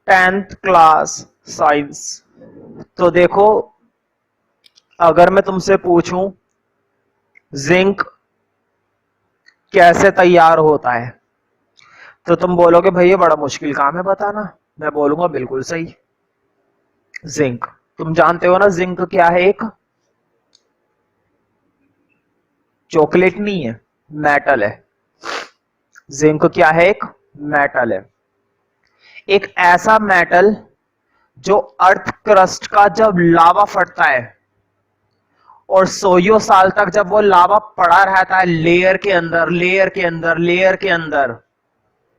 10th class science. तो देखो, अगर मैं तुमसे पूछूं जिंक कैसे तैयार होता है, तो तुम बोलोगे भैया बड़ा मुश्किल काम है बताना। मैं बोलूंगा बिल्कुल सही। जिंक, तुम जानते हो ना जिंक क्या है? एक चॉकलेट नहीं है, मेटल है। जिंक क्या है? एक मेटल है। एक ऐसा मेटल जो अर्थ क्रस्ट का जब लावा फटता है और सौ साल तक जब वो लावा पड़ा रहता है लेयर के अंदर, लेयर के अंदर, लेयर के अंदर,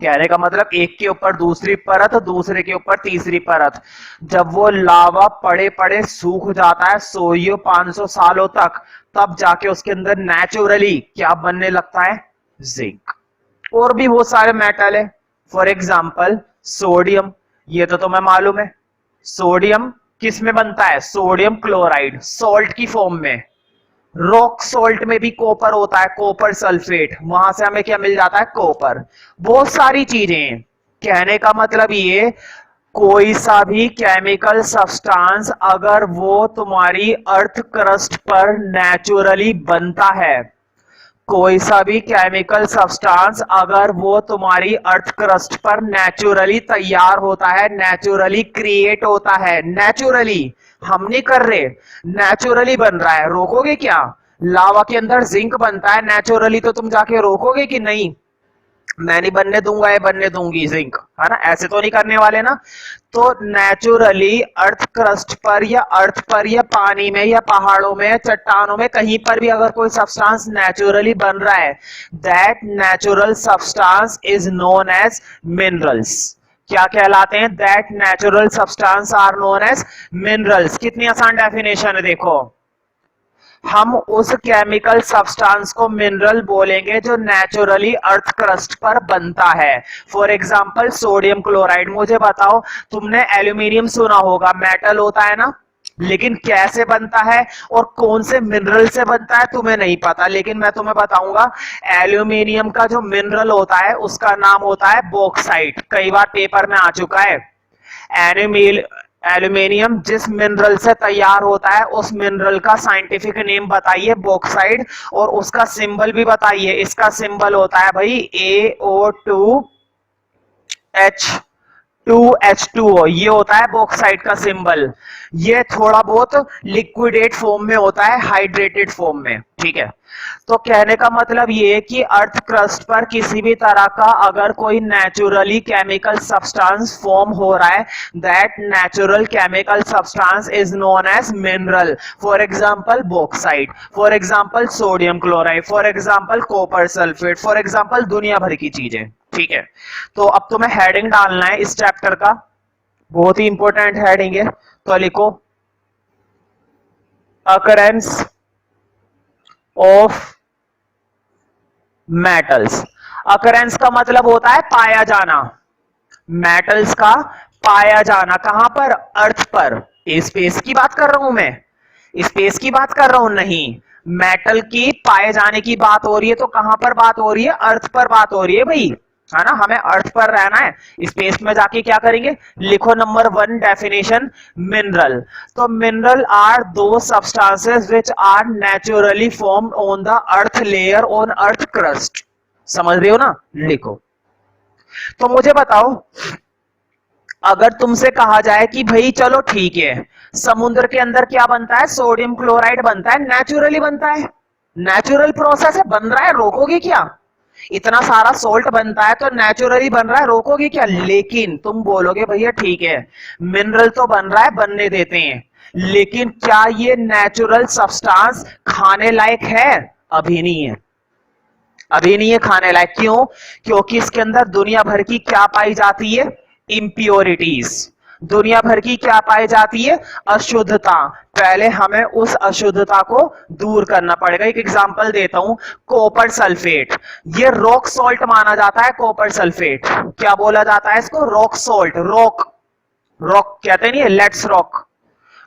कहने का मतलब एक के ऊपर दूसरी परत, दूसरे के ऊपर तीसरी परत, जब वो लावा पड़े पड़े सूख जाता है 100-500 सालों तक, तब जाके उसके अंदर नेचुरली क्या बनने लगता है? जिंक। और भी बहुत सारे मेटल है। फॉर एग्जाम्पल सोडियम, ये तो तुम्हें मालूम है। सोडियम किस में बनता है? सोडियम क्लोराइड, सॉल्ट की फॉर्म में। रॉक सॉल्ट में भी कॉपर होता है, कॉपर सल्फेट, वहां से हमें क्या मिल जाता है? कॉपर। बहुत सारी चीजें। कहने का मतलब ये, कोई सा भी केमिकल सब्सटेंस अगर वो तुम्हारी अर्थ क्रस्ट पर नेचुरली बनता है, कोई सा भी केमिकल सब्सटेंस अगर वो तुम्हारी अर्थ क्रस्ट पर नेचुरली तैयार होता है, नेचुरली क्रिएट होता है, नेचुरली, हम नहीं कर रहे, नेचुरली बन रहा है, रोकोगे क्या? लावा के अंदर जिंक बनता है नेचुरली, तो तुम जाके रोकोगे कि नहीं? मैं नहीं बनने दूंगा, ये बनने दूंगी जिंक, है ना? ऐसे तो नहीं करने वाले ना। तो नेचुरली अर्थ क्रस्ट पर या अर्थ पर या पानी में या पहाड़ों में या चट्टानों में कहीं पर भी अगर कोई सब्सटेंस नेचुरली बन रहा है, that natural substance is known as minerals. क्या कहलाते हैं? That natural substance are known as minerals. कितनी आसान डेफिनेशन है देखो। हम उस केमिकल सब्सटेंस को मिनरल बोलेंगे जो नेचुरली अर्थ क्रस्ट पर बनता है। For example sodium chloride. मुझे बताओ, तुमने एल्यूमिनियम सुना होगा, मेटल होता है ना, लेकिन कैसे बनता है और कौन से मिनरल से बनता है तुम्हें नहीं पता, लेकिन मैं तुम्हें बताऊंगा। एल्यूमिनियम का जो मिनरल होता है उसका नाम होता है बॉक्साइट। कई बार पेपर में आ चुका है। एल्यूमिनियम जिस मिनरल से तैयार होता है उस मिनरल का साइंटिफिक नेम बताइए, बॉक्साइट, और उसका सिंबल भी बताइए। इसका सिंबल होता है भाई AO2H2O, ये होता है बॉक्साइट का सिंबल। ये थोड़ा बहुत लिक्विडेट फॉर्म में होता है, हाइड्रेटेड फॉर्म में, ठीक है। तो कहने का मतलब ये है कि अर्थ क्रस्ट पर किसी भी तरह का अगर कोई नेचुरली केमिकल सब्सटेंस फॉर्म हो रहा है, that natural chemical substance is known as mineral. For example bauxite, for example sodium chloride, for example copper sulphate, for example दुनिया भर की चीजें, ठीक है। तो अब तुम्हें हेडिंग डालना है इस चैप्टर का, बहुत ही इंपॉर्टेंट हेडिंग है। तो लिखो अकरेंस ऑफ मेटल्स। अकरेंस का मतलब होता है पाया जाना, मेटल्स का पाया जाना। कहां पर? अर्थ पर। स्पेस की बात कर रहा हूं मैं, स्पेस की बात कर रहा हूं नहीं, मेटल की पाए जाने की बात हो रही है। तो कहां पर बात हो रही है? अर्थ पर बात हो रही है भाई, है ना? हमें अर्थ पर रहना है, स्पेस में जाके क्या करेंगे? लिखो नंबर 1 डेफिनेशन, मिनरल। तो mineral are the substances which are naturally formed on the earth layer, on earth crust. समझ रहे हो ना? लिखो। तो मुझे बताओ, अगर तुमसे कहा जाए कि भाई चलो ठीक है, समुद्र के अंदर क्या बनता है? सोडियम क्लोराइड बनता है, नेचुरली बनता है, नेचुरल प्रोसेस है, बन रहा है, रोकोगे क्या? इतना सारा सोल्ट बनता है तो नेचुरली बन रहा है, रोकोगे क्या? लेकिन तुम बोलोगे भैया ठीक है, मिनरल तो बन रहा है, बनने देते हैं, लेकिन क्या ये नेचुरल सब्सटेंस खाने लायक है? अभी नहीं है, अभी नहीं है खाने लायक। क्यों? क्योंकि इसके अंदर दुनिया भर की क्या पाई जाती है? इंप्योरिटीज। दुनिया भर की क्या पाई जाती है? अशुद्धता। पहले हमें उस अशुद्धता को दूर करना पड़ेगा। एक एग्जांपल देता हूं, कॉपर सल्फेट, ये रॉक सॉल्ट माना जाता है। कॉपर सल्फेट क्या बोला जाता है इसको? Rock salt. रॉक, रॉक कहते नहीं है, लेट्स रॉक।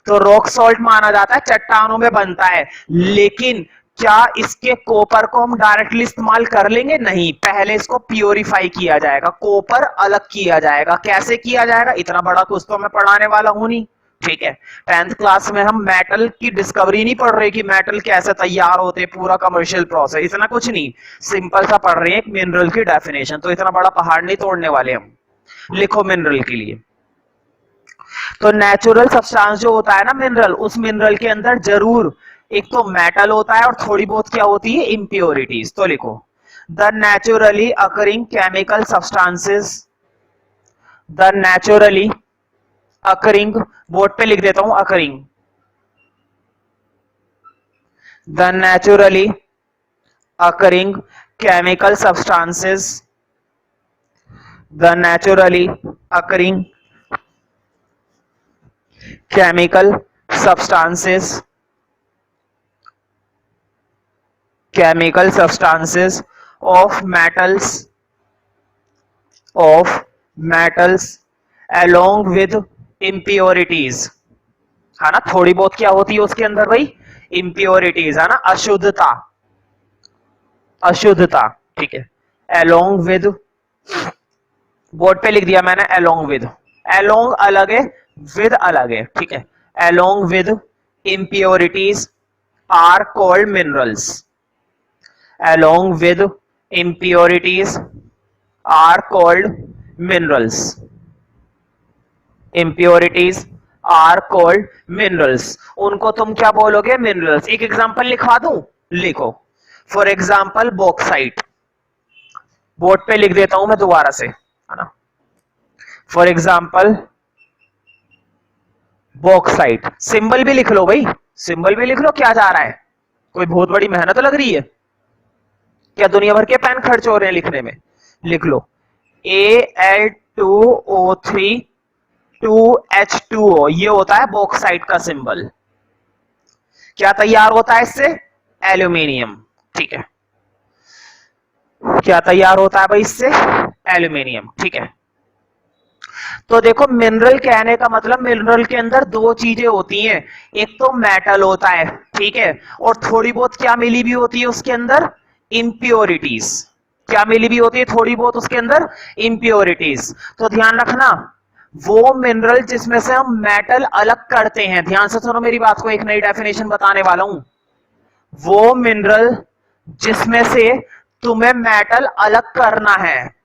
तो रॉक सॉल्ट माना जाता है, चट्टानों में बनता है, लेकिन क्या इसके कॉपर को हम डायरेक्टली इस्तेमाल कर लेंगे? नहीं, पहले इसको प्योरीफाई किया जाएगा, कॉपर अलग किया जाएगा। कैसे किया जाएगा? इतना बड़ा कुछ तो मैं पढ़ाने वाला हूं नहीं, ठीक है। 10th क्लास में हम मेटल की डिस्कवरी नहीं पढ़ रहे कि मेटल कैसे तैयार होते, पूरा कमर्शियल प्रोसेस, इतना कुछ नहीं, सिंपल सा पढ़ रहे हैं एक मिनरल की डेफिनेशन। तो इतना बड़ा पहाड़ नहीं तोड़ने वाले हम। लिखो मिनरल के लिए, तो नेचुरल सब्सटेंस जो होता है ना मिनरल, उस मिनरल के अंदर जरूर एक तो मेटल होता है और थोड़ी बहुत क्या होती है? इम्प्योरिटीज। तो लिखो the naturally occurring chemical substances, the naturally occurring, board पे लिख देता हूं occurring, the naturally occurring chemical substances, the naturally occurring chemical substances, chemical substances of metals along with impurities, है ना। थोड़ी बहुत क्या होती है उसके अंदर भाई? impurities, है ना, अशुद्धता, अशुद्धता, ठीक है। along with, बोर्ड पे लिख दिया मैंने along with, along अलग है, with अलग है, ठीक है। along with impurities are called minerals, along with impurities are called minerals, impurities are called minerals, उनको तुम क्या बोलोगे? minerals। एक एग्जांपल लिखवा दूं, लिखो। फॉर एग्जांपल बॉक्साइट, बोर्ड पे लिख देता हूं मैं दोबारा से, है ना। फॉर एग्जांपल बॉक्साइट, सिंबल भी लिख लो भाई, सिंबल भी लिख लो, क्या जा रहा है? कोई बहुत बड़ी मेहनत लग रही है क्या? दुनिया भर के पेन खर्च हो रहे हैं लिखने में। लिख लो Al2O3 2H2O, ये होता है बॉक्साइट का सिंबल। क्या तैयार होता है इससे? एल्यूमिनियम, ठीक है। क्या तैयार होता है भाई इससे? एल्यूमिनियम, ठीक है। तो देखो मिनरल कहने का मतलब, मिनरल के अंदर दो चीजें होती हैं, एक तो मेटल होता है, ठीक है, और थोड़ी बहुत क्या मिली भी होती है उसके अंदर? इम्प्योरिटीज। क्या मिली भी होती है थोड़ी बहुत उसके अंदर? इम्प्योरिटीज। तो ध्यान रखना, वो मिनरल जिसमें से हम मेटल अलग करते हैं, ध्यान से सुनो मेरी बात को, एक नई डेफिनेशन बताने वाला हूं। वो मिनरल जिसमें से तुम्हें मेटल अलग करना है,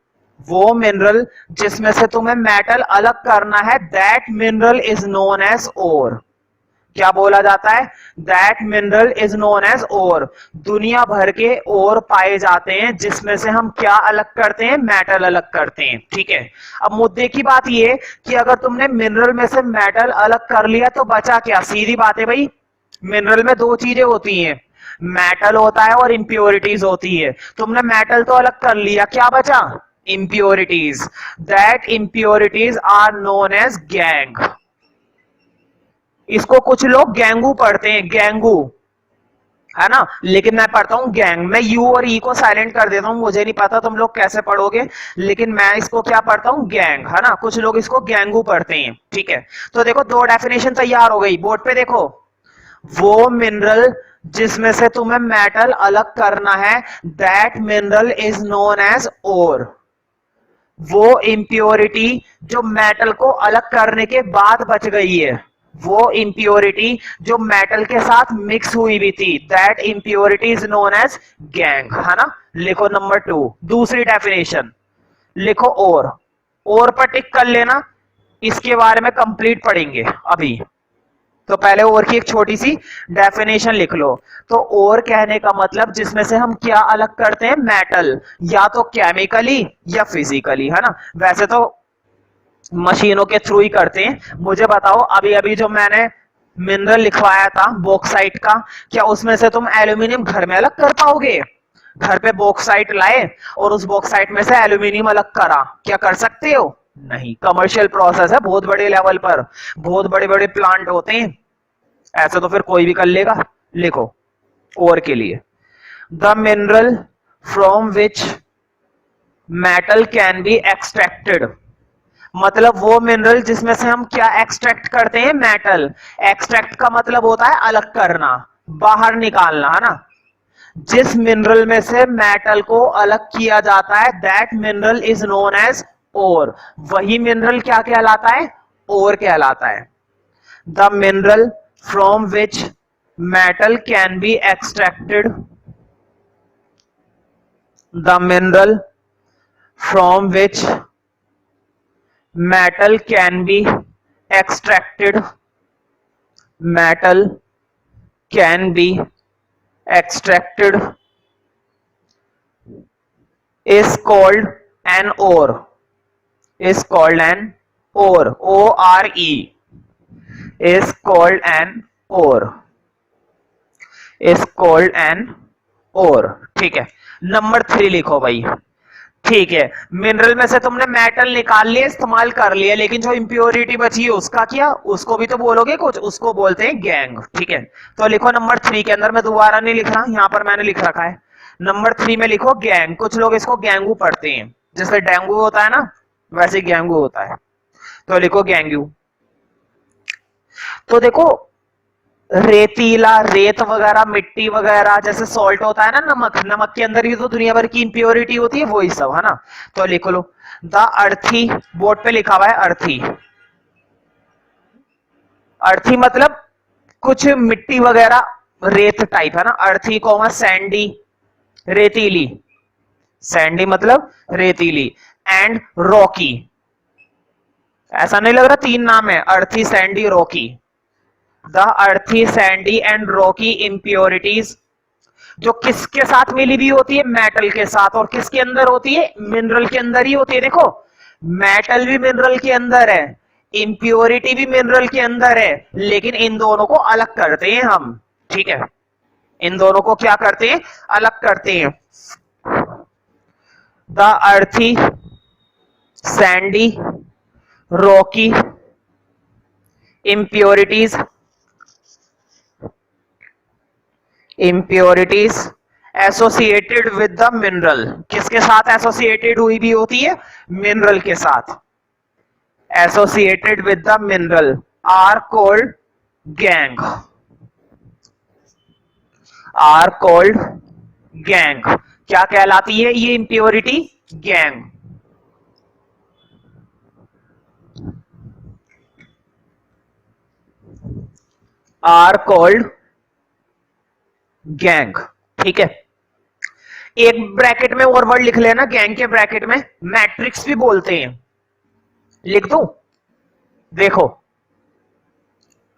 वो मिनरल जिसमें से तुम्हें मेटल अलग करना है, that mineral is known as ore. क्या बोला जाता है? That mineral is known as ore. दुनिया भर के ओर पाए जाते हैं जिसमें से हम क्या अलग करते हैं? मेटल अलग करते हैं, ठीक है। अब मुद्दे की बात ये कि अगर तुमने मिनरल में से मेटल अलग कर लिया तो बचा क्या? सीधी बात है भाई, मिनरल में दो चीजें होती हैं, मेटल होता है और इंप्योरिटीज होती है। तुमने मेटल तो अलग कर लिया, क्या बचा? impurities, that impurities are known as gang। इसको कुछ लोग गैंगू पढ़ते हैं, गैंगू, है ना, लेकिन मैं पढ़ता हूं गैंग। मैं यू और ई को साइलेंट कर देता हूं, मुझे नहीं पता तुम लोग कैसे पढ़ोगे, लेकिन मैं इसको क्या पढ़ता हूं? गैंग, है ना। कुछ लोग इसको गैंगू पढ़ते हैं, ठीक है। तो देखो दो डेफिनेशन तैयार हो गई, बोर्ड पे देखो। वो मिनरल जिसमें से तुम्हें मेटल अलग करना है, that mineral is known as ore. वो इम्प्योरिटी जो मेटल को अलग करने के बाद बच गई है, वो इम्प्योरिटी जो मेटल के साथ मिक्स हुई भी थी, that impurity is known as gangue, है ना। लिखो नंबर 2, दूसरी डेफिनेशन लिखो और पर टिक कर लेना, इसके बारे में कंप्लीट पढ़ेंगे अभी। तो पहले और की एक छोटी सी डेफिनेशन लिख लो। तो और कहने का मतलब जिसमें से हम क्या अलग करते हैं? मेटल, या तो केमिकली या फिजिकली, है ना। वैसे तो मशीनों के थ्रू ही करते हैं। मुझे बताओ अभी अभी जो मैंने मिनरल लिखवाया था बॉक्साइट का, क्या उसमें से तुम एल्यूमिनियम घर में अलग कर पाओगे? घर पे बॉक्साइट लाए और उस बॉक्साइट में से एल्यूमिनियम अलग करा, क्या कर सकते हो? नहीं, कमर्शियल प्रोसेस है, बहुत बड़े लेवल पर, बहुत बड़े बड़े प्लांट होते हैं, ऐसे तो फिर कोई भी कर लेगा। लिखो और के लिए, the mineral from which metal can be extracted, मतलब वो मिनरल जिसमें से हम क्या एक्सट्रैक्ट करते हैं? मेटल। एक्सट्रैक्ट का मतलब होता है अलग करना, बाहर निकालना, है ना। जिस मिनरल में से मेटल को अलग किया जाता है that mineral is known as ore, वही मिनरल क्या कहलाता है? ओर कहलाता है। The mineral from which metal can be extracted, the mineral from which metal can be extracted, metal can be extracted is called an ore, is called an ore, O-R-E, is called an ore, is called an ore। ठीक है, number 3 लिखो भाई। ठीक है, mineral में से तुमने metal निकाल लिया, इस्तेमाल कर लिया, लेकिन जो इंप्योरिटी बची है उसका क्या? उसको भी तो बोलोगे कुछ, उसको बोलते हैं गैंग। ठीक है, तो लिखो नंबर 3 के अंदर, मैं दोबारा नहीं लिख रहा, यहां पर मैंने लिख रखा है नंबर 3 में लिखो गैंग। कुछ लोग इसको गैंगू पढ़ते हैं, जैसे डेंगू होता है ना वैसे गैंगू होता है, तो लिखो गैंगू। तो देखो रेतीला, रेत वगैरह, मिट्टी वगैरह, जैसे सॉल्ट होता है ना, नमक, नमक के अंदर ही तो दुनिया भर की इंप्योरिटी होती है, वही सब है ना। तो लिख लो द अर्थी, बोर्ड पे लिखा हुआ है अर्थी। अर्थी मतलब कुछ मिट्टी वगैरह, रेत टाइप है ना, अर्थी कॉमा सैंडी, रेतीली, सैंडी मतलब रेतीली, एंड रॉकी। ऐसा नहीं लग रहा 3 नाम है, अर्थी, सैंडी, रॉकी। द अर्थी, सैंडी एंड रॉकी इम्प्योरिटीज, जो किसके साथ मिली हुई होती है? मेटल के साथ। और किसके अंदर होती है? मिनरल के अंदर ही होती है। देखो मेटल भी मिनरल के अंदर है, इंप्योरिटी भी मिनरल के अंदर है, लेकिन इन दोनों को अलग करते हैं हम। ठीक है, इन दोनों को क्या करते हैं? अलग करते हैं। द अर्थी, Sandy, Rocky impurities, impurities associated with the mineral, किसके साथ एसोसिएटेड हुई भी होती है? मिनरल के साथ। associated with the mineral are called gang, are called gang। क्या कहलाती है ये impurity? gang। are called gang. ठीक है, एक ब्रैकेट में और वर्ड लिख लेना गैंग के ब्रैकेट में, मैट्रिक्स भी बोलते हैं, लिख दूं? देखो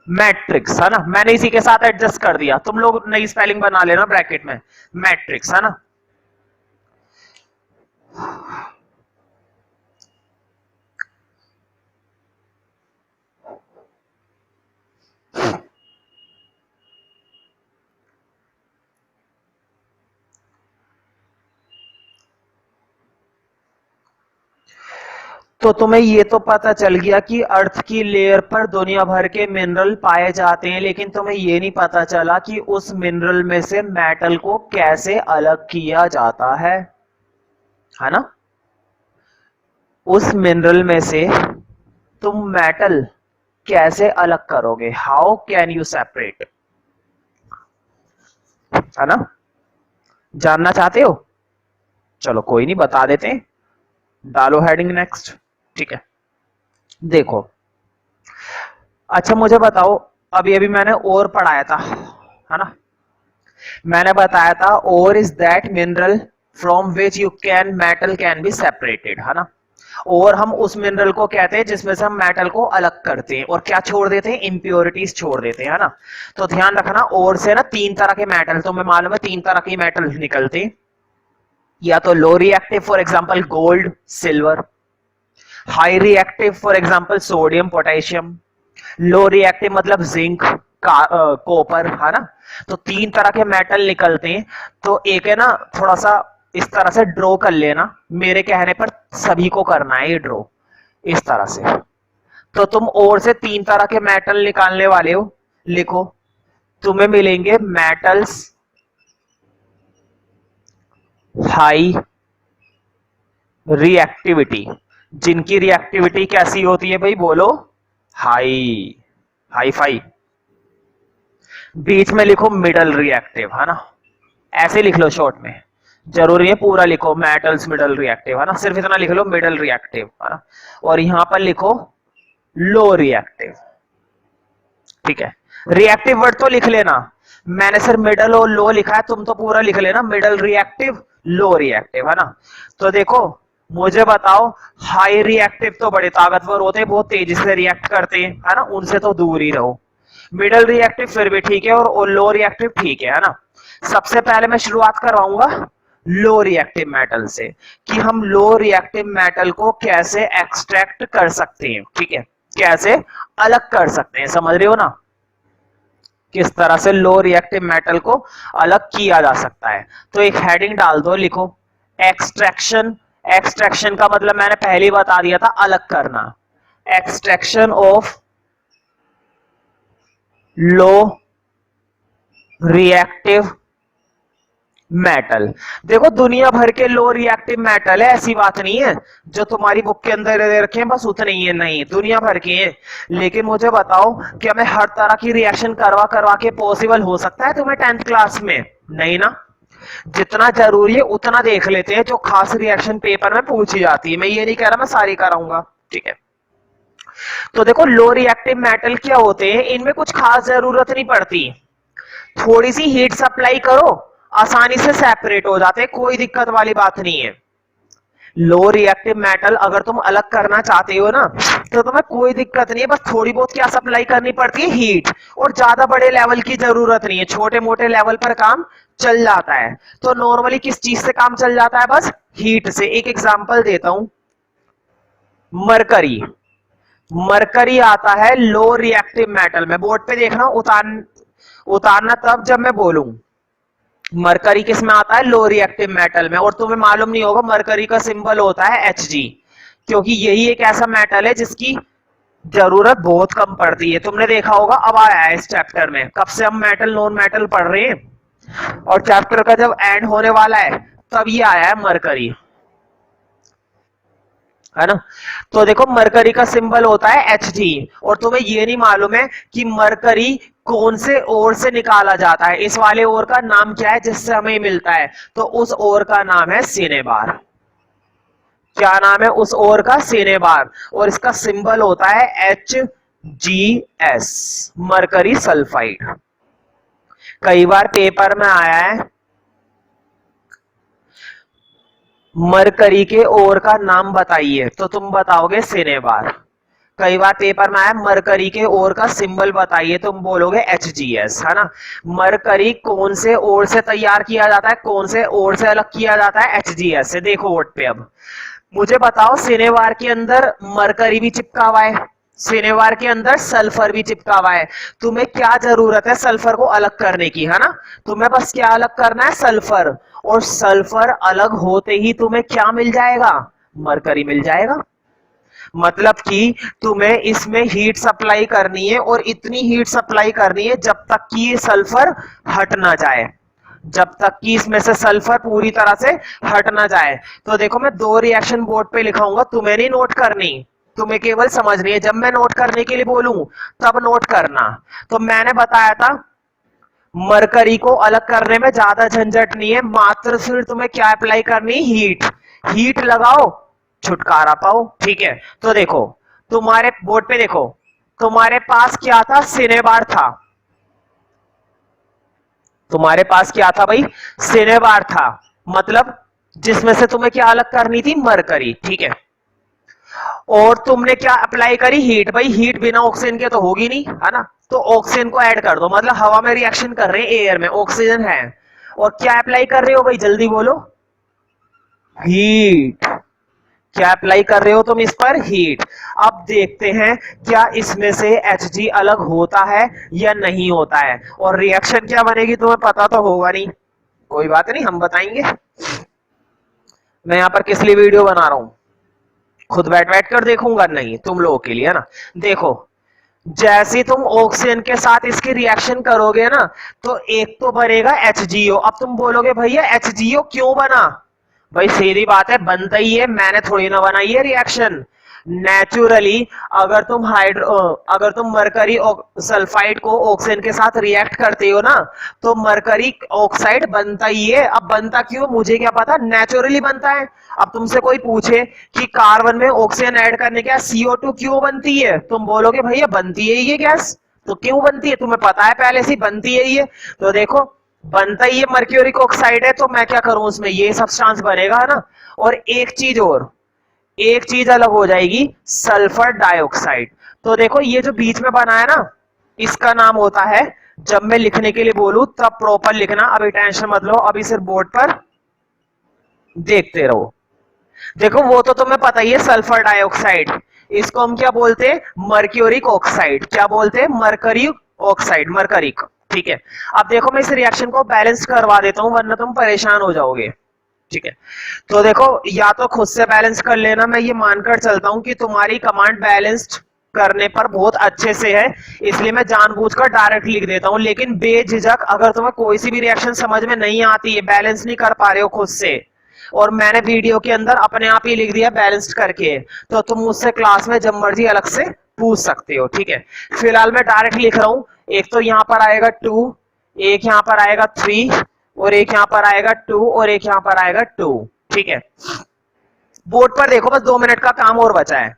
मैट्रिक्स है ना, मैंने इसी के साथ एडजस्ट कर दिया, तुम लोग नई स्पेलिंग बना लेना ब्रैकेट में, मैट्रिक्स है ना। तो तुम्हें ये तो पता चल गया कि अर्थ की लेयर पर दुनिया भर के मिनरल पाए जाते हैं, लेकिन तुम्हें ये नहीं पता चला कि उस मिनरल में से मेटल को कैसे अलग किया जाता है ना। उस मिनरल में से तुम मेटल कैसे अलग करोगे? हाउ कैन यू सेपरेट, है ना? जानना चाहते हो? चलो कोई नहीं, बता देते हैं, डालो हेडिंग नेक्स्ट। ठीक है, देखो अच्छा मुझे बताओ, अभी अभी मैंने और पढ़ाया था, है ना, मैंने बताया था और is that mineral from which you can metal can be separated, है ना। और हम उस मिनरल को कहते हैं जिसमें से हम मेटल को अलग करते हैं और क्या छोड़ देते हैं? इंप्योरिटीज छोड़ देते हैं, है ना। तो ध्यान रखना, और से ना 3 तरह के मेटल, तुम्हें मालूम है 3 तरह के मेटल निकलते हैं, या तो low reactive for example gold, silver, high reactive for example sodium, potassium, low reactive मतलब जिंक, कॉपर, है ना। तो 3 तरह के मेटल निकलते हैं। तो एक है ना, थोड़ा सा इस तरह से ड्रॉ कर लेना, मेरे कहने पर सभी को करना है ये ड्रॉ इस तरह से। तो तुम और से 3 तरह के मेटल निकालने वाले हो, लिखो तुम्हें मिलेंगे मेटल्स हाई रिएक्टिविटी, जिनकी रिएक्टिविटी कैसी होती है भाई? बोलो हाई, हाई फाई। बीच में लिखो मिडल रिएक्टिव, है ना, ऐसे लिख लो शॉर्ट में, जरूरी है पूरा लिखो मेटल्स मिडल रिएक्टिव, है ना, सिर्फ इतना लिख लो मिडल रिएक्टिव, है ना, और यहां पर लिखो लो रिएक्टिव। ठीक है, रिएक्टिव वर्ड तो लिख लेना, मैंने सिर्फ मिडल और लो लिखा है, तुम तो पूरा लिख लेना मिडल रिएक्टिव लो रिएक्टिव, है ना। तो देखो मुझे बताओ, हाई रिएक्टिव तो बड़े ताकतवर होते हैं, बहुत तेजी से रिएक्ट करते हैं, है ना, उनसे तो दूर ही रहो। मिडल रिएक्टिव फिर भी ठीक है, और लो रिएक्टिव ठीक है ना। सबसे पहले मैं शुरुआत करवाऊंगा लो रिएक्टिव मेटल से, कि हम लो रिएक्टिव मेटल को कैसे एक्सट्रैक्ट कर सकते हैं। ठीक है, कैसे अलग कर सकते हैं, समझ रहे हो ना, किस तरह से लो रिएक्टिव मेटल को अलग किया जा सकता है। तो एक हेडिंग डाल दो, लिखो एक्सट्रैक्शन। एक्सट्रैक्शन का मतलब मैंने पहले ही बता दिया था, अलग करना। Extraction of low reactive metal. देखो दुनिया भर के लो रिएक्टिव मेटल है, ऐसी बात नहीं है जो तुम्हारी बुक के अंदर दे रखे हैं बस उतने ही है, नहीं, दुनिया भर के हैं। लेकिन मुझे बताओ, क्या मैं हर तरह की रिएक्शन करवा करवा के पॉसिबल हो सकता है तुम्हें 10th क्लास में? नहीं ना। जितना जरूरी है उतना देख लेते हैं, जो खास रिएक्शन पेपर में पूछी जाती है। मैं ये नहीं कह रहा मैं सारी कराऊंगा, ठीक है। तो देखो लो रिएक्टिव मेटल क्या होते हैं, इनमें कुछ खास जरूरत नहीं पड़ती, थोड़ी सी हीट सप्लाई करो, आसानी से सेपरेट हो जाते हैं, कोई दिक्कत वाली बात नहीं है। लो रिएक्टिव मेटल अगर तुम अलग करना चाहते हो ना, तो तुम्हें कोई दिक्कत नहीं है, बस थोड़ी बहुत क्या सप्लाई करनी पड़ती है, हीट, और ज्यादा बड़े लेवल की जरूरत नहीं है, छोटे मोटे लेवल पर काम चल जाता है। तो नॉर्मली किस चीज से काम चल जाता है? बस हीट से। एक एग्जांपल देता हूं, मरकरी। मरकरी आता है लो रिएक्टिव मेटल में, बोर्ड पे देखना, उतारना तब जब मैं बोलूं। मरकरी किस में आता है? लो रिएक्टिव मेटल में। और तुम्हें मालूम नहीं होगा मरकरी का सिंबल होता है Hg, क्योंकि यही एक ऐसा मेटल है जिसकी जरूरत बहुत कम पड़ती है। तुमने देखा होगा, अब आया है इस चैप्टर में, कब से हम मेटल नॉन मेटल पढ़ रहे हैं, और चैप्टर का जब एंड होने वाला है तब ये आया है मरकरी, है ना। तो देखो मरकरी का सिंबल होता है Hg, और तुम्हें ये नहीं मालूम है कि मरकरी कौन से ओर से निकाला जाता है, इस वाले ओर का नाम क्या है जिससे हमें मिलता है? तो उस ओर का नाम है सिनेबार। क्या नाम है उस ओर का? सिनेबार। और इसका सिंबल होता है HgS, मरकरी सल्फाइड। कई बार पेपर में आया है मरकरी के ओर का नाम बताइए, तो तुम बताओगे सिनेबार। कई बार पेपर में आया मरकरी के ओर का सिंबल बताइए, तुम बोलोगे HgS, है ना। मरकरी कौन से ओर से तैयार किया जाता है, कौन से ओर से अलग किया जाता है? HgS से। देखो बोर्ड पे, अब मुझे बताओ, सिनेबार के अंदर मरकरी भी चिपका हुआ है, सिनेबार के अंदर सल्फर भी चिपका हुआ है, तुम्हें क्या जरूरत है सल्फर को अलग करने की, है ना। तुम्हें बस क्या अलग करना है? सल्फर। और सल्फर अलग होते ही तुम्हें क्या मिल जाएगा? मरकरी मिल जाएगा। मतलब कि तुम्हें इसमें हीट सप्लाई करनी है, और इतनी हीट सप्लाई करनी है जब तक कि ये सल्फर हट ना जाए, जब तक कि इसमें से सल्फर पूरी तरह से हट ना जाए। तो देखो मैं दो रिएक्शन बोर्ड पे लिखाऊंगा, तुम्हें नहीं नोट करनी, तुम्हें केवल समझनी है। जब मैं नोट करने के लिए बोलूं तब नोट करना। तो मैंने बताया था मरकरी को अलग करने में ज्यादा झंझट नहीं है, मात्र फिर तुम्हें क्या अप्लाई करनी? हीट। हीट लगाओ, छुटकारा पाओ, ठीक है। तो देखो तुम्हारे बोर्ड पे देखो, तुम्हारे पास क्या था? सिनेबार था। तुम्हारे पास क्या था भाई? सिनेबार था, मतलब जिसमें से तुम्हें क्या अलग करनी थी? मरकरी, ठीक है। और तुमने क्या अप्लाई करी? हीट। भाई हीट बिना ऑक्सीजन के तो होगी नहीं, है ना, तो ऑक्सीजन को ऐड कर दो, मतलब हवा में रिएक्शन कर रहे हैं, एयर में ऑक्सीजन है, और क्या अप्लाई कर रहे हो भाई? जल्दी बोलो। हीट। क्या अप्लाई कर रहे हो तुम इस पर? हीट। अब देखते हैं क्या इसमें से Hg अलग होता है या नहीं होता है, और रिएक्शन क्या बनेगी तुम्हें पता तो होगा नहीं, कोई बात नहीं, हम बताएंगे। मैं यहां पर किस लिए वीडियो बना रहा हूं? खुद बैठ बैठ कर देखूंगा नहीं, तुम लोगों के लिए, है ना। देखो जैसे तुम ऑक्सीजन के साथ इसकी रिएक्शन करोगे ना, तो एक तो बनेगा HgO। अब तुम बोलोगे भैया HgO क्यों बना? भाई सीधी बात है, बनता ही है, मैंने थोड़ी ना बनाई है रिएक्शन। नेचुरली अगर तुम मरकरी सल्फाइड को ऑक्सीजन के साथ रिएक्ट करते हो ना, तो मरकरी ऑक्साइड बनता ही है। अब बनता क्यों, मुझे क्या पता, नेचुरली बनता है। अब तुमसे कोई पूछे कि कार्बन में ऑक्सीजन ऐड करने के CO2 क्यों बनती है, तुम बोलोगे भैया बनती है ये गैस, तो क्यों बनती है, तुम्हें पता है पहले से बनती है ये। तो देखो बनता ही ये मर्क्यूरिक ऑक्साइड है, तो मैं क्या करूं, उसमें ये सब्सटेंस बनेगा ना। और एक चीज अलग हो जाएगी, सल्फर डाइऑक्साइड। तो देखो ये जो बीच में बना है ना, इसका नाम होता है, जब मैं लिखने के लिए बोलूं तब प्रॉपर लिखना, अभी टेंशन मत लो, अभी सिर्फ बोर्ड पर देखते रहो। देखो वो तो तुम्हें पता ही है, सल्फर डाइऑक्साइड, इसको हम क्या बोलते हैं, मर्क्यूरिक ऑक्साइड। क्या बोलते हैं, मरकरी ऑक्साइड, मरकरिक। ठीक है, अब देखो मैं इस रिएक्शन को बैलेंस करवा देता हूं, वरना तुम परेशान हो जाओगे। ठीक है, तो देखो या तो खुद से बैलेंस कर लेना, मैं ये मानकर चलता हूं कि तुम्हारी कमांड बैलेंस्ड करने पर बहुत अच्छे से है, इसलिए मैं जानबूझकर डायरेक्ट लिख देता हूं। लेकिन बेझिझक अगर तुम्हें कोई सी भी रिएक्शन समझ में नहीं आती है, बैलेंस नहीं कर पा रहे हो खुद से, और मैंने वीडियो के अंदर अपने आप ही लिख दिया बैलेंस्ड करके, तो तुम मुझसे क्लास में जब मर्जी अलग से पूछ सकते हो। ठीक है, फिलहाल मैं डायरेक्ट लिख रहा हूं, एक तो यहां पर आएगा 2, एक यहां पर आएगा 3, और एक यहां पर आएगा 2, और एक यहां पर आएगा 2। ठीक है, बोर्ड पर देखो, बस 2 मिनट का काम और बचा है,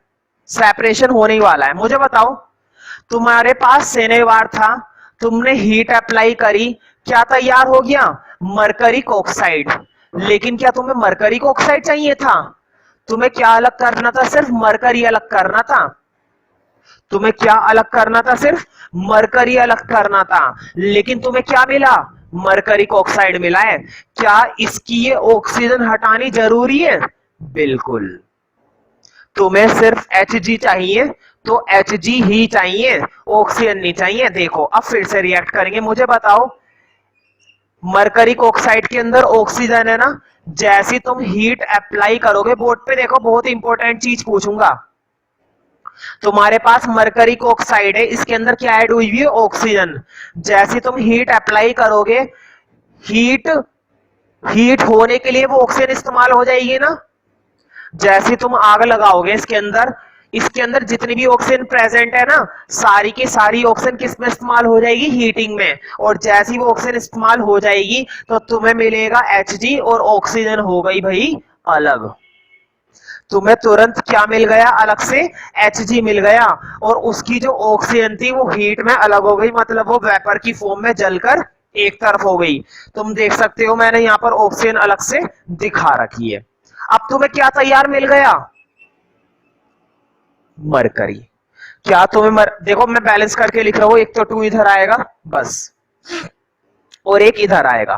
सेपरेशन होने ही वाला है। मुझे बताओ, तुम्हारे पास शनिवार था, तुमने हीट अप्लाई करी, क्या तैयार हो गया, मरकरी ऑक्साइड। लेकिन क्या तुम्हें मरकरी ऑक्साइड चाहिए था, तुम्हें क्या अलग करना था, सिर्फ मरकरी अलग करना था। तुम्हें क्या अलग करना था, सिर्फ मरकरी अलग करना था। लेकिन तुम्हें क्या मिला, मरकरी ऑक्साइड मिला है। क्या इसकी ये ऑक्सीजन हटानी जरूरी है, बिल्कुल। तुम्हें सिर्फ Hg चाहिए, तो Hg ही चाहिए, ऑक्सीजन नहीं चाहिए। देखो अब फिर से रिएक्ट करेंगे, मुझे बताओ, मरकरी ऑक्साइड के अंदर ऑक्सीजन है ना, जैसे तुम हीट अप्लाई करोगे, बोर्ड पे देखो बहुत इंपॉर्टेंट चीज पूछूंगा, तुम्हारे पास मरकरी ऑक्साइड है, इसके अंदर क्या ऐड हुई है, ऑक्सीजन। जैसे तुम हीट अप्लाई करोगे, हीट हीट होने के लिए वो ऑक्सीजन इस्तेमाल हो जाएगी ना। जैसे तुम आग लगाओगे इसके अंदर जितनी भी ऑक्सीजन प्रेजेंट है ना, सारी की सारी ऑक्सीजन किस में इस्तेमाल हो जाएगी, हीटिंग में। और जैसी वो ऑक्सीजन इस्तेमाल हो जाएगी, तो तुम्हें मिलेगा Hg, और ऑक्सीजन हो गई भाई अलग। तुम्हें तुरंत क्या मिल गया, अलग से Hg मिल गया, और उसकी जो ऑक्सीजन थी वो हीट में अलग हो गई, मतलब वो वेपर की फॉर्म में जलकर एक तरफ हो गई। तुम देख सकते हो मैंने यहाँ पर ऑक्सीजन अलग से दिखा रखी है। अब तुम्हें क्या तैयार मिल गया, मरकरी। क्या तुम्हें देखो मैं बैलेंस करके लिख रहा हूं, एक तो 2 इधर आएगा बस, और एक इधर आएगा।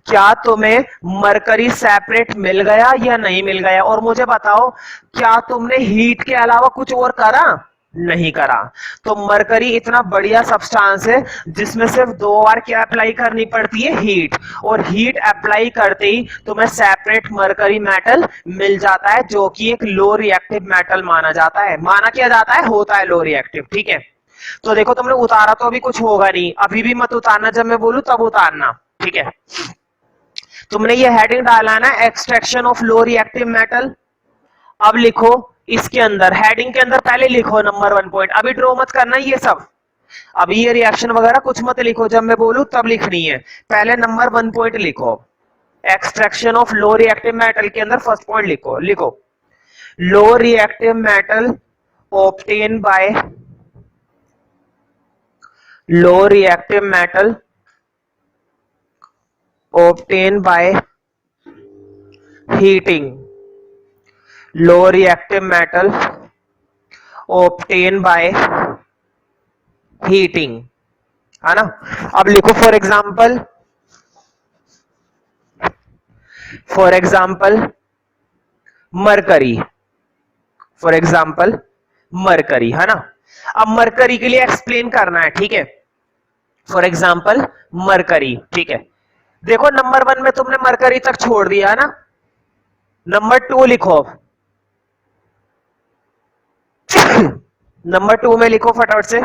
क्या तुम्हें मरकरी सेपरेट मिल गया या नहीं मिल गया, और मुझे बताओ, क्या तुमने हीट के अलावा कुछ और करा, नहीं करा। तो मरकरी इतना बढ़िया सब्सटेंस है, जिसमें सिर्फ 2 बार क्या अप्लाई करनी पड़ती है, हीट। और हीट अप्लाई करते ही तुम्हें सेपरेट मरकरी मेटल मिल जाता है, जो कि एक लो रिएक्टिव मेटल माना जाता है। माना क्या जाता है, होता है लो रिएक्टिव। ठीक है, तो देखो तुमने उतारा तो अभी कुछ होगा नहीं, अभी भी मत उतारना, जब मैं बोलूं तब उतारना। ठीक है, तुमने ये हेडिंग डाला है ना, extraction of low reactive metal. अब लिखो इसके अंदर, हेडिंग के अंदर पहले लिखो नंबर 1 पॉइंट, अभी ड्रॉ मत करना ये सब, अभी ये रिएक्शन वगैरह कुछ मत लिखो, जब मैं बोलूं तब लिखनी है। पहले नंबर 1 पॉइंट लिखो, extraction of low reactive metal के अंदर फर्स्ट पॉइंट लिखो, low reactive metal obtain by low reactive metal obtained by heating, low reactive metal obtained by heating, है ना। अब लिखो फॉर एग्जाम्पल मरकरी, मरकरी, है ना। अब मरकरी के लिए एक्सप्लेन करना है, ठीक है। फॉर एग्जाम्पल मरकरी, ठीक है। देखो नंबर 1 में तुमने मरकरी तक छोड़ दिया है ना, नंबर 2 लिखो, नंबर 2 में लिखो फटाफट से,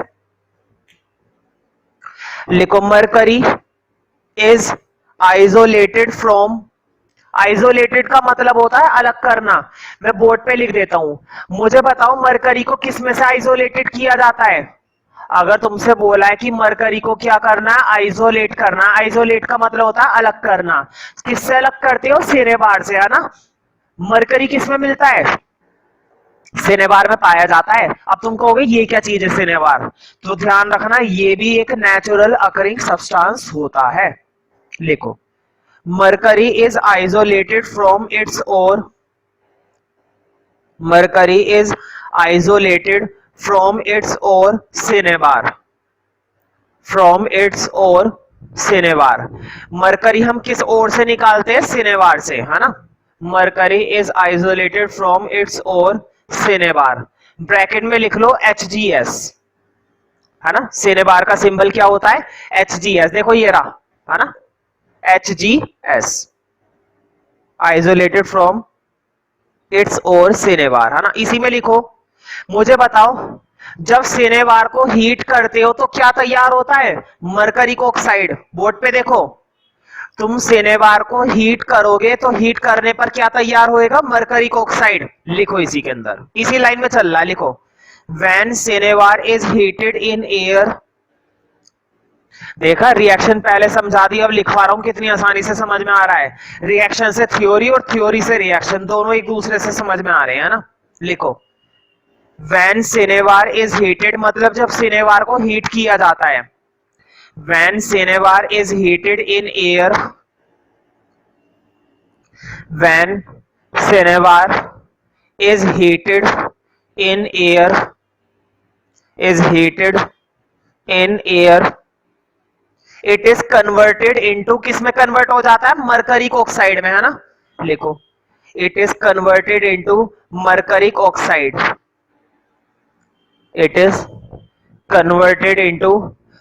लिखो mercury is isolated from isolated का मतलब होता है अलग करना। मैं बोर्ड पे लिख देता हूं। मुझे बताओ मरकरी को किस में से आइसोलेटेड किया जाता है? अगर तुमसे बोला है कि मरकरी को क्या करना है, आइसोलेट करना, आइसोलेट का मतलब होता है अलग करना। किससे अलग करते हो? सिनेबार से, है ना। मरकरी किस में मिलता है? सिनेबार में पाया जाता है। अब तुम कहोगे ये क्या चीज है सिनेबार, तो ध्यान रखना ये भी एक नेचुरल अकरिंग सब्सटेंस होता है। लिखो, mercury is isolated from its ore, mercury is isolated from its ore cinnabar, from its ore cinnabar. Mercury हम किस ओर से निकालते हैं? सिनेबार से, है ना। Mercury is isolated from its ore cinnabar. Bracket में लिख लो HgS, है ना। सिनेबार का सिंबल क्या होता है? HgS। देखो ये रहा, है ना, HgS, isolated from its ore cinnabar, है ना। इसी में लिखो। मुझे बताओ जब सिनेबार को हीट करते हो तो क्या तैयार होता है? Mercury oxide. बोर्ड पे देखो, तुम सिनेबार को हीट करोगे तो हीट करने पर क्या तैयार होएगा? Mercury oxide. लिखो इसी के अंदर, इसी लाइन में चल रहा है, लिखो when cinnabar is heated in air. देखा, रिएक्शन पहले समझा दी, अब लिखवा रहा हूं, कितनी आसानी से समझ में आ रहा है। रिएक्शन से थ्योरी और थ्योरी से रिएक्शन, दोनों एक दूसरे से समझ में आ रहे हैं ना। लिखो व्हेन सिनेबार इज हीटेड, मतलब जब सिनेबार को हीट किया जाता है। When cinnabar is heated in air, when cinnabar is heated in air, is heated in air, it is converted into, किस में कन्वर्ट हो जाता है? मरकरी ऑक्साइड में, है ना। लिखो it is converted into mercuric oxide, it is converted into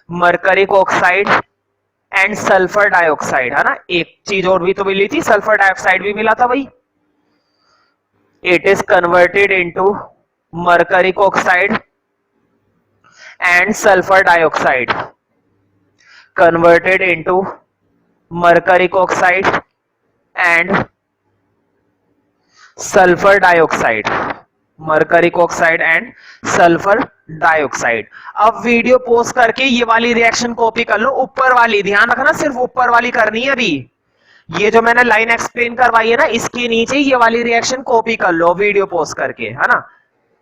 mercuric oxide and sulfur dioxide, है ना। एक चीज और भी तो मिली थी, सल्फर डाइऑक्साइड भी मिला था भाई। it is converted into mercuric oxide and sulfur dioxide, converted into mercuric oxide and sulfur dioxide, mercuric oxide and sulfur dioxide। अब वीडियो पॉज करके ये वाली रिएक्शन कॉपी कर लो, ऊपर वाली ध्यान रखना, सिर्फ ऊपर वाली करनी है अभी। ये जो मैंने लाइन एक्सप्लेन करवाई है ना, इसके नीचे ये वाली रिएक्शन कॉपी कर लो वीडियो पॉज करके, है ना।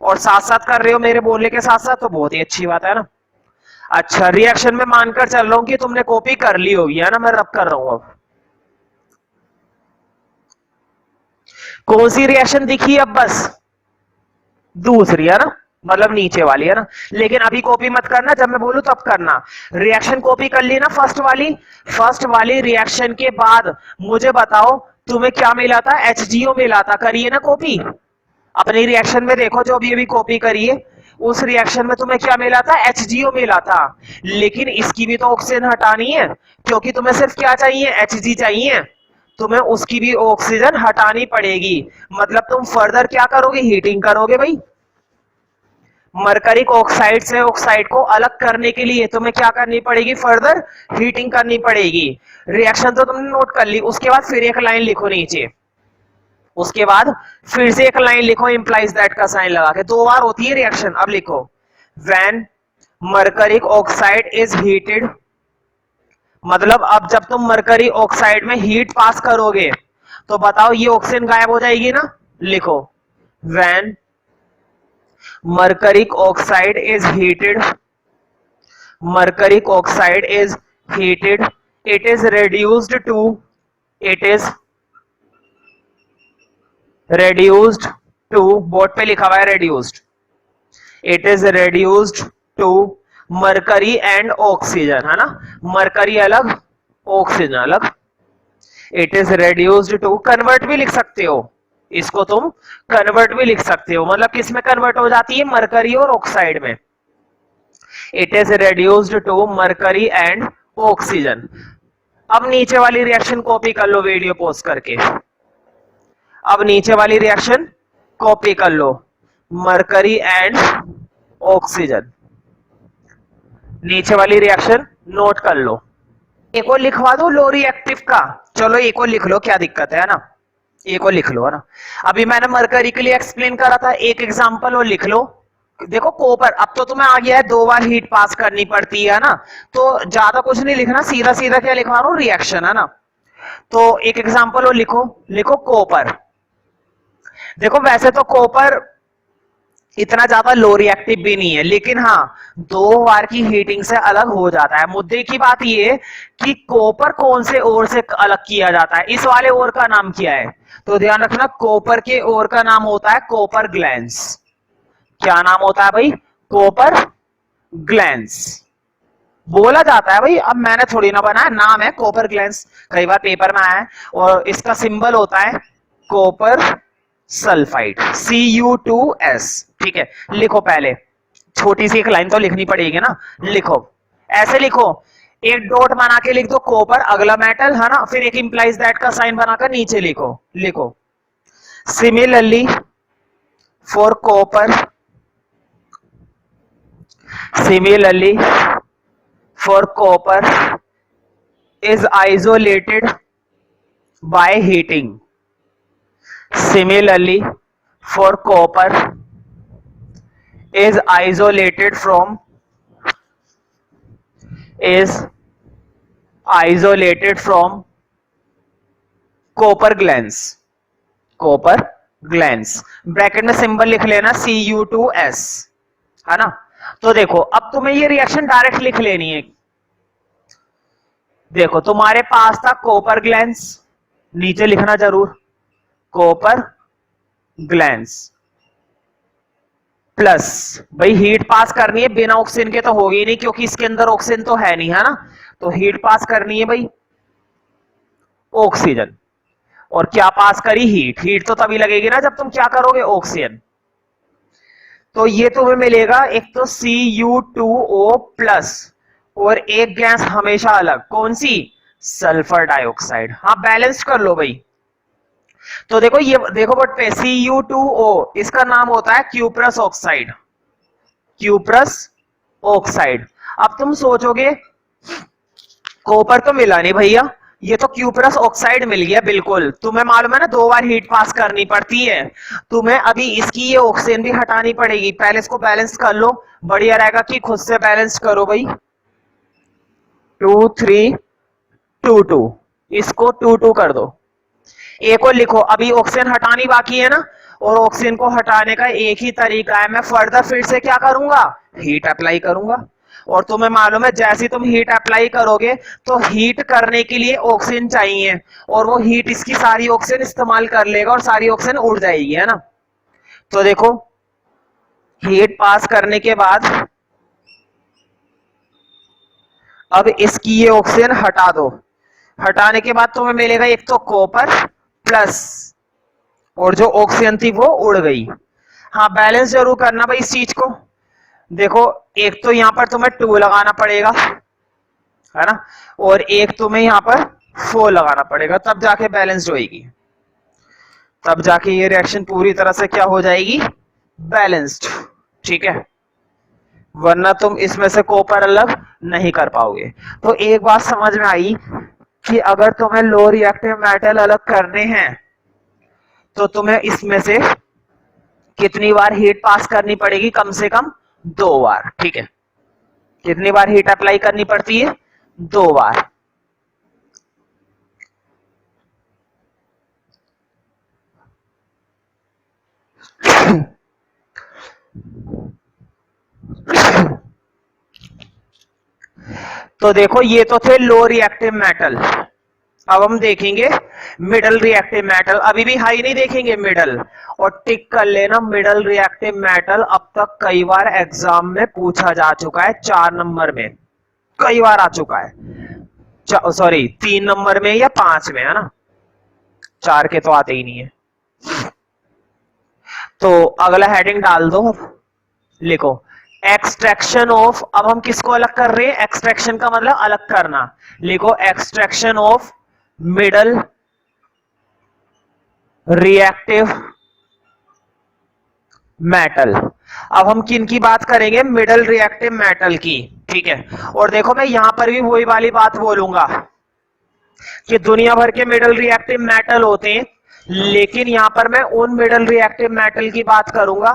और साथ साथ कर रहे हो मेरे बोलने के साथ साथ, तो बहुत ही अच्छी बात है ना। अच्छा, रिएक्शन में मानकर चल रहा हूं कि तुमने कॉपी कर ली होगी, है ना। मैं रब कर रहा हूं। अब कौन सी रिएक्शन दिखी? अब बस दूसरी, है ना, मतलब नीचे वाली, है ना। लेकिन अभी कॉपी मत करना, जब मैं बोलूं तब करना। रिएक्शन कॉपी कर ली ना फर्स्ट वाली। फर्स्ट वाली रिएक्शन के बाद मुझे बताओ तुम्हें क्या मिला था? HgO मिला था। करिए ना कॉपी अपनी रिएक्शन में, देखो जो अभी अभी कॉपी करिए, उस रिएक्शन में तुम्हें क्या मिला था? HgO मिला था। लेकिन इसकी भी तो ऑक्सीजन हटानी है, क्योंकि तुम्हें सिर्फ क्या चाहिए? Hg चाहिए। तुम्हें उसकी भी ऑक्सीजन हटानी पड़ेगी। मतलब तुम फर्दर क्या करोगे? हीटिंग करोगे भाई। मरकरिक ऑक्साइड से ऑक्साइड को अलग करने के लिए तुम्हें क्या करनी पड़ेगी? फर्दर हीटिंग करनी पड़ेगी। रिएक्शन तो तुमने नोट कर ली, उसके बाद फिर एक लाइन लिखो नीचे, उसके बाद फिर से एक लाइन लिखो इंप्लाइज दैट का साइन लगा के, दो बार होती है रिएक्शन। अब लिखो when mercuric oxide is heated, मतलब अब जब तुम मरकरी ऑक्साइड में हीट पास करोगे तो बताओ ये ऑक्सीजन गायब हो जाएगी ना। लिखो when mercuric oxide is heated, mercuric oxide is heated, it is reduced to, it is reduced to, board पे लिखा हुआ है reduced, it is reduced to mercury and oxygen, है ना। मरकरी अलग, ऑक्सीजन अलग। It is reduced to, convert भी लिख सकते हो इसको, तुम कन्वर्ट भी लिख सकते हो, मतलब किस में कन्वर्ट हो जाती है? मरकरी और ऑक्साइड में। It is reduced to mercury and oxygen. अब नीचे वाली रिएक्शन कॉपी कर लो वीडियो पॉज करके। अब नीचे वाली रिएक्शन कॉपी कर लो, मरकरी एंड ऑक्सीजन। नीचे वाली रिएक्शन नोट कर लो। एक और लिखवा दो लो रिएक्टिव का, चलो एक और लिख लो, क्या दिक्कत है ना। ए को लिख लो, है ना। अभी मैंने मरकरी के लिए एक्सप्लेन करा था, एक एग्जांपल और लिख लो। देखो कॉपर, अब तो तुम्हें आ गया है 2 बार हीट पास करनी पड़ती है ना, तो ज्यादा कुछ नहीं लिखना, सीधा सीधा क्या लिखवा रहा हूं, रिएक्शन, है ना। तो एक एग्जांपल और लिखो, लिखो कॉपर। देखो वैसे तो कॉपर इतना ज्यादा लो रिएक्टिव भी नहीं है, लेकिन हाँ 2 बार की हीटिंग से अलग हो जाता है। मुद्दे की बात ये कि कॉपर कौन से ओर से अलग किया जाता है, इस वाले ओर का नाम क्या है, तो ध्यान रखना कॉपर के ओर का नाम होता है कॉपर ग्लैंस। क्या नाम होता है भाई, कॉपर ग्लैंस बोला जाता है भाई, अब मैंने थोड़ी ना बनाया, नाम है कॉपर ग्लैंस, कई बार पेपर में आया है। और इसका सिंबल होता है कॉपर सल्फाइड, Cu2S। ठीक है, लिखो पहले, छोटी सी एक लाइन तो लिखनी पड़ेगी ना, लिखो ऐसे लिखो, एक डॉट बना के लिख दो कॉपर, अगला मेटल, है ना, फिर एक इंप्लाइज दैट का साइन बनाकर नीचे लिखो, लिखो similarly for copper, similarly for copper is isolated by heating. Similarly, for copper is isolated from copper glands. copper glands bracket में सिंबल लिख लेना Cu2S, है ना। तो देखो अब तुम्हें ये रिएक्शन डायरेक्ट लिख लेनी है। देखो तुम्हारे पास था कॉपर ग्लैंस, नीचे लिखना जरूर कॉपर ग्लैंस, प्लस भाई हीट पास करनी है, बिना ऑक्सीजन के तो होगी नहीं क्योंकि इसके अंदर ऑक्सीजन तो है नहीं, है ना, तो हीट पास करनी है भाई ऑक्सीजन। और क्या पास करी, हीट। हीट तो तभी लगेगी ना जब तुम क्या करोगे, ऑक्सीजन। तो ये तुम्हें मिलेगा एक तो Cu2O प्लस, और एक गैस हमेशा अलग, कौन सी, सल्फर डाइऑक्साइड। हाँ बैलेंस कर लो भाई। तो देखो ये देखो बट पे Cu2O, इसका नाम होता है क्यूप्रस ऑक्साइड, क्यूप्रस ऑक्साइड। अब तुम सोचोगे कॉपर तो मिला नहीं भैया, ये तो क्यूप्रस ऑक्साइड मिल गया, बिल्कुल तुम्हें मालूम है ना 2 बार हीट पास करनी पड़ती है, तुम्हें अभी इसकी ये ऑक्सीजन भी हटानी पड़ेगी, पहले इसको बैलेंस कर लो, बढ़िया रहेगा कि खुद से बैलेंस करो भाई। 2 3 2 2, इसको 2 2 कर दो, ए को लिखो, अभी ऑक्सीजन हटानी बाकी है ना, और ऑक्सीजन को हटाने का एक ही तरीका है, मैं फर्दर फिर से क्या करूंगा, हीट अप्लाई करूंगा। और तुम्हें मालूम है जैसे तुम हीट अप्लाई करोगे तो हीट करने के लिए ऑक्सीजन चाहिए, और वो हीट इसकी सारी ऑक्सीजन इस्तेमाल कर लेगा और सारी ऑक्सीजन उड़ जाएगी, है ना। तो देखो हीट पास करने के बाद अब इसकी ये ऑक्सीजन हटा दो, हटाने के बाद तुम्हें मिलेगा एक तो कॉपर प्लस, और जो ऑक्सीजन थी वो उड़ गई। हाँ बैलेंस जरूर करना भाई इस चीज को। देखो एक तो यहां पर तुम्हें 2 लगाना पड़ेगा, है ना, और एक तुम्हें यहां पर 4 लगाना पड़ेगा, तब जाके बैलेंस होगी, तब जाके ये रिएक्शन पूरी तरह से क्या हो जाएगी, बैलेंस्ड। ठीक है, वरना तुम इसमें से कॉपर अलग नहीं कर पाओगे। तो एक बात समझ में आई कि अगर तुम्हें लो रिएक्टिव मेटल अलग करने हैं तो तुम्हें इसमें से कितनी बार हीट पास करनी पड़ेगी, कम से कम 2 बार। ठीक है, कितनी बार हीट अप्लाई करनी पड़ती है, 2 बार। तो देखो ये तो थे लो रिएक्टिव मेटल, अब हम देखेंगे मिडल रिएक्टिव मेटल। अभी भी हाई नहीं देखेंगे, मिडल। और टिक कर लेना मिडल रिएक्टिव मेटल अब तक कई बार एग्जाम में पूछा जा चुका है, 4 नंबर में कई बार आ चुका है, सॉरी 3 नंबर में या 5 में, है ना, 4 के तो आते ही नहीं है। तो अगला हेडिंग डाल दो, लिखो एक्सट्रैक्शन ऑफ। अब हम किसको अलग कर रहे हैं, एक्सट्रैक्शन का मतलब अलग करना, लिखो extraction of middle reactive metal. अब हम किन की बात करेंगे, मिडल रिएक्टिव मेटल की। ठीक है, और देखो मैं यहां पर भी वही वाली बात बोलूंगा कि दुनिया भर के मिडल रिएक्टिव मेटल होते हैं, लेकिन यहां पर मैं उन मिडल रिएक्टिव मेटल की बात करूंगा।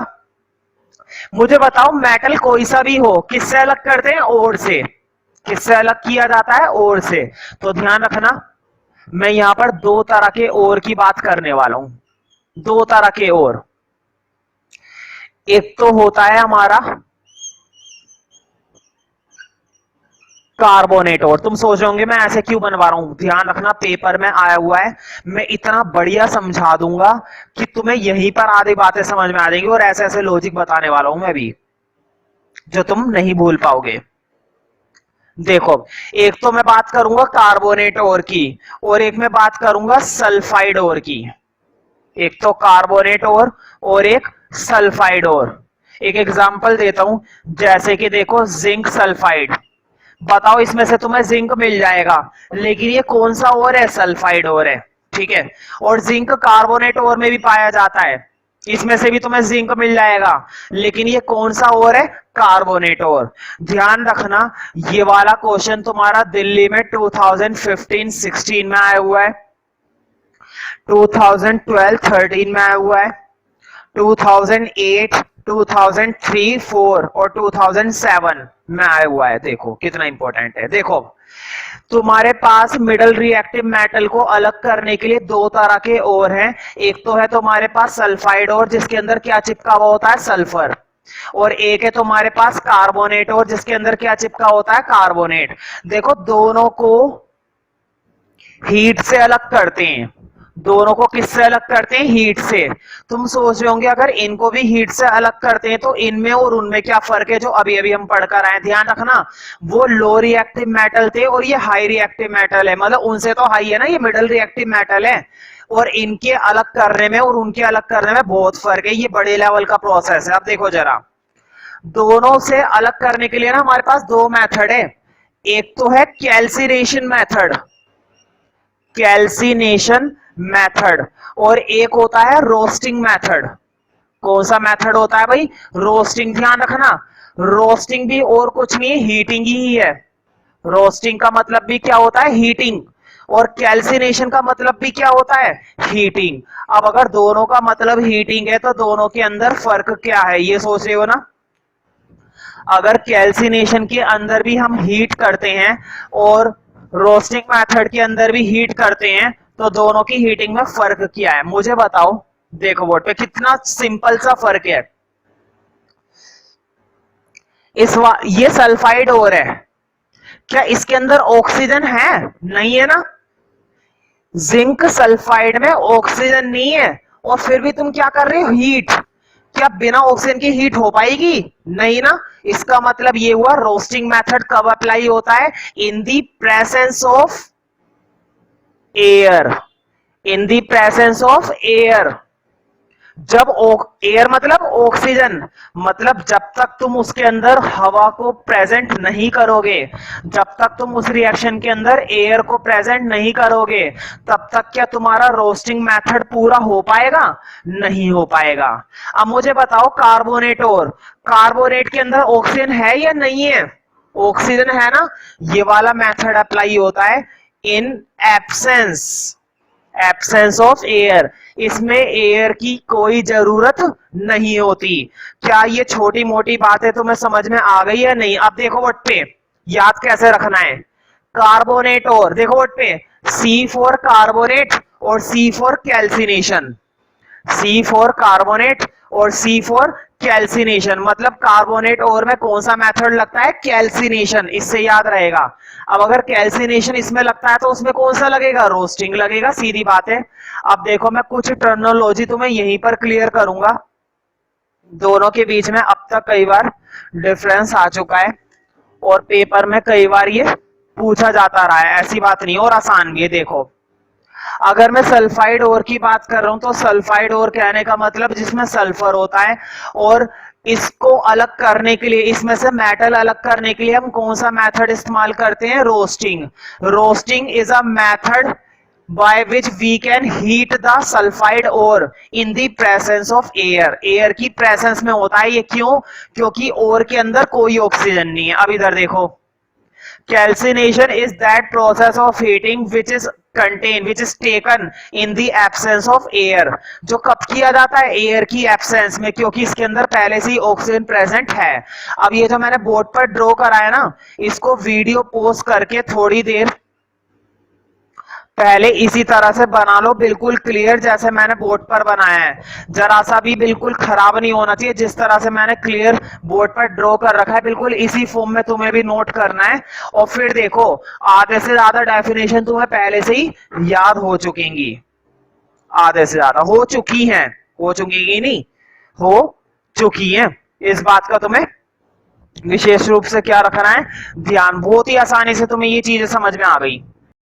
मुझे बताओ मेटल कोई सा भी हो, किससे अलग करते हैं? ओर से। किससे अलग किया जाता है? ओर से। तो ध्यान रखना, मैं यहां पर दो तरह के ओर की बात करने वाला हूं। दो तरह के ओर, एक तो होता है हमारा कार्बोनेट ओर। तुम सोच रहे होंगे मैं ऐसे क्यों बनवा रहा हूं, ध्यान रखना पेपर में आया हुआ है, मैं इतना बढ़िया समझा दूंगा कि तुम्हें यहीं पर आधी बातें समझ में आ जाएंगी, और ऐसे ऐसे लॉजिक बताने वाला हूं मैं भी जो तुम नहीं भूल पाओगे। देखो, एक तो मैं बात करूंगा कार्बोनेट ओर की, और एक मैं बात करूंगा सल्फाइड ओर की। एक तो कार्बोनेट और एक सल्फाइड ओर। एक एग्जांपल देता हूं, जैसे कि देखो जिंक सल्फाइड। बताओ इसमें से तुम्हें जिंक मिल जाएगा, लेकिन ये कौन सा ओर है? सल्फाइड ओर है, ठीक है। और जिंक कार्बोनेट ओर में भी पाया जाता है, इसमें से भी तुम्हें जिंक मिल जाएगा, लेकिन ये कौन सा ओर है? कार्बोनेट ओर। ध्यान रखना, ये वाला क्वेश्चन तुम्हारा दिल्ली में 2015-16 में आया हुआ है, 2012-13 में आया हुआ है, 2008, 2003, 4 और 2007 में आया हुआ है। देखो कितना इंपॉर्टेंट है। देखो, तुम्हारे पास मिडल रिएक्टिव मेटल को अलग करने के लिए दो तरह के ओर हैं। एक तो है तुम्हारे पास सल्फाइड ओर, जिसके अंदर क्या चिपका हुआ होता है? सल्फर। और एक है तुम्हारे पास कार्बोनेट ओर, जिसके अंदर क्या चिपका होता है? कार्बोनेट। देखो, दोनों को हीट से अलग करते हैं। दोनों को किससे अलग करते हैं? हीट से। तुम सोच रहे होंगे अगर इनको भी हीट से अलग करते हैं तो इनमें और उनमें क्या फर्क है, जो अभी अभी हम पढ़कर आए। ध्यान रखना, वो लो रिएक्टिव मेटल थे और ये हाई रिएक्टिव मेटल है, मतलब उनसे तो हाई है ना, ये मिडल रिएक्टिव मेटल है। और इनके अलग करने में और उनके अलग करने में बहुत फर्क है, ये बड़े लेवल का प्रोसेस है। अब देखो जरा, दोनों से अलग करने के लिए ना हमारे पास दो मेथड है। एक तो है कैल्सिनेशन मेथड, कैल्सिनेशन मेथड, और एक होता है रोस्टिंग मेथड। कौन सा मेथड होता है भाई? रोस्टिंग। ध्यान रखना, रोस्टिंग भी और कुछ नहीं, हीटिंग ही है। रोस्टिंग का मतलब भी क्या होता है? हीटिंग। और कैल्सिनेशन का मतलब भी क्या होता है? हीटिंग। अब अगर दोनों का मतलब हीटिंग है तो दोनों के अंदर फर्क क्या है, ये सोच रहे हो ना। अगर कैल्सिनेशन के अंदर भी हम हीट करते हैं और रोस्टिंग मेथड के अंदर भी हीट करते हैं, तो दोनों की हीटिंग में फर्क क्या है मुझे बताओ। देखो बोर्ड पे कितना सिंपल सा फर्क है। ये सल्फाइड ओर है, क्या इसके अंदर ऑक्सीजन है? नहीं है ना। जिंक सल्फाइड में ऑक्सीजन नहीं है, और फिर भी तुम क्या कर रहे हो? हीट। क्या बिना ऑक्सीजन की हीट हो पाएगी? नहीं ना। इसका मतलब ये हुआ रोस्टिंग मेथड कब अप्लाई होता है? In the presence of air. In the presence of air. जब एयर मतलब ऑक्सीजन, मतलब जब तक तुम उसके अंदर हवा को प्रेजेंट नहीं करोगे, जब तक तुम उस रिएक्शन के अंदर एयर को प्रेजेंट नहीं करोगे, तब तक क्या तुम्हारा रोस्टिंग मेथड पूरा हो पाएगा? नहीं हो पाएगा। अब मुझे बताओ कार्बोनेट और कार्बोनेट के अंदर ऑक्सीजन है या नहीं है? ऑक्सीजन है ना। ये वाला मेथड अप्लाई होता है इन एब्सेंस ऑफ एयर। इसमें एयर की कोई जरूरत नहीं होती। क्या ये छोटी मोटी बातें तुम्हें समझ में आ गई है? नहीं। अब देखो बोर्ड पे याद कैसे रखना है। कार्बोनेट और देखो बोर्ड पे, सी फॉर कार्बोनेट और C for calcination. C for carbonate और सी फॉर कैल्सिनेशन, मतलब कार्बोनेट और में कौन सा मेथड लगता है? कैल्सिनेशन। इससे याद रहेगा। अब अगर कैल्सिनेशन इसमें लगता है तो उसमें कौन सा लगेगा? रोस्टिंग लगेगा, सीधी बात है। अब देखो, मैं कुछ टर्मिनोलॉजी तुम्हें यहीं पर क्लियर करूंगा। दोनों के बीच में अब तक कई बार डिफरेंस आ चुका है और पेपर में कई बार ये पूछा जाता रहा है, ऐसी बात नहीं, और आसान भी है। देखो, अगर मैं सल्फाइड ओर की बात कर रहा हूं तो सल्फाइड ओर कहने का मतलब जिसमें सल्फर होता है, और इसको अलग करने के लिए, इसमें से मेटल अलग करने के लिए हम कौन सा मेथड इस्तेमाल करते हैं? Roasting. Roasting is a method by which we can heat the sulfide ore in the presence of air। Air की प्रेजेंस में होता है ये। क्यों? क्योंकि ओर के अंदर कोई ऑक्सीजन नहीं है। अब इधर देखो, calcination is that process of heating which is contain which is taken in the absence of air, जो कब किया जाता है, एयर की एब्सेंस में, क्योंकि इसके अंदर पहले से ही ऑक्सीजन प्रेजेंट है। अब ये जो मैंने बोर्ड पर ड्रॉ कराया ना, इसको वीडियो पोस्ट करके थोड़ी देर पहले इसी तरह से बना लो, बिल्कुल क्लियर जैसे मैंने बोर्ड पर बनाया है, जरा सा भी बिल्कुल खराब नहीं होना चाहिए। जिस तरह से मैंने क्लियर बोर्ड पर ड्रॉ कर रखा है, बिल्कुल इसी फॉर्म में तुम्हें भी नोट करना है। और फिर देखो, आधे से ज्यादा डेफिनेशन तुम्हें पहले से ही याद हो चुकेंगी, आधे से ज्यादा हो चुकी हैं, हो चुकी नहीं, हो चुकी हैं। इस बात का तुम्हें विशेष रूप से क्या रखना है, ध्यान। बहुत ही आसानी से तुम्हें ये चीजें समझ में आ गई।